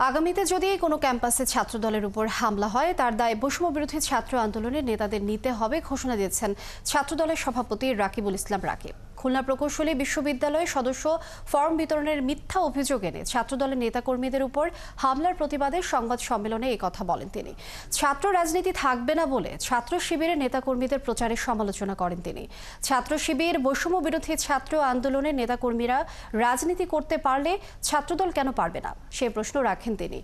আগামীতে যদি কোনো ক্যাম্পাসে ছাত্রদলের উপর হামলা হয় তার দায় বৈষম্য বিরোধী ছাত্র আন্দোলনের নেতাদের নিতে হবে ঘোষণা দিয়েছেন ছাত্রদলের সভাপতি রাকিবুল ইসলাম রাকিব। খুলনা প্রকৌশলী বিশ্ববিদ্যালয়ের সদস্য ফর্ম বিতরণের মিথ্যা অভিযোগ এনে ছাত্রদলের নেতাকর্মীদের উপর হামলার প্রতিবাদে সংবাদ সম্মেলনে এই কথা বলেন তিনি। ছাত্র রাজনীতি থাকবে না বলে ছাত্র শিবিরের নেতাকর্মীদের প্রচারের সমালোচনা করেন তিনি। ছাত্র শিবির বৈষম্য বিরোধী ছাত্র আন্দোলনের নেতাকর্মীরা রাজনীতি করতে পারলে ছাত্রদল কেন পারবে না সে প্রশ্ন রাখেন তিনি।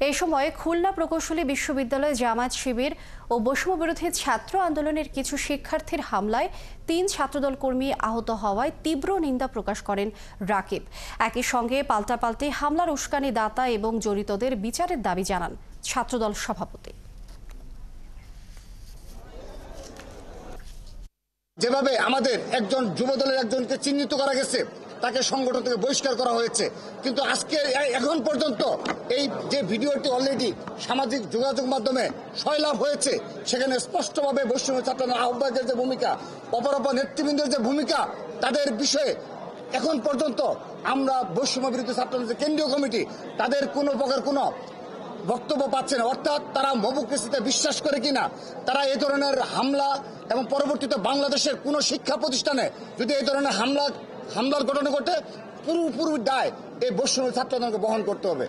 এই সময় খুলনা প্রকৌশলী বিশ্ববিদ্যালয়ে জামায়াত শিবির ও বৈষম্য বিরোধী ছাত্র আন্দোলনের কিছু শিক্ষার্থীর হামলায় 3 ছাত্রদল কর্মী আহত হওয়ায় তীব্র নিন্দা প্রকাশ করেন রাকিব। একই সঙ্গে পাল্টাপাল্টি হামলার উস্কানি দাতা এবং জড়িতদের বিচারের দাবি জানান ছাত্রদল সভাপতি। যেভাবে আমাদের একজন যুবদলের একজনকে চিহ্নিত করা গেছে, তাকে সংগঠন থেকে বহিষ্কার করা হয়েছে, কিন্তু আজকে এখন পর্যন্ত এই যে ভিডিওটি অলরেডি সামাজিক যোগাযোগ মাধ্যমে সয়লাভ হয়েছে, সেখানে স্পষ্টভাবে বৈষম্য ছাত্র আহ্বায়কের যে ভূমিকা, অপরাপর নেতৃবৃন্দের যে ভূমিকা, তাদের বিষয়ে এখন পর্যন্ত আমরা বৈষম্য বিরোধী ছাত্র কেন্দ্রীয় কমিটি তাদের কোনো প্রকার কোনো বক্তব্য পাচ্ছে না। অর্থাৎ তারা ডেমোক্রেসিতে বিশ্বাস করে কিনা, তারা এই ধরনের হামলা এবং পরবর্তীতে বাংলাদেশের কোনো শিক্ষা প্রতিষ্ঠানে যদি এই ধরনের হামলার ঘটনা ঘটে, পুরোপুরি দায় এই বৈষম্য ছাত্রদেরকে বহন করতে হবে।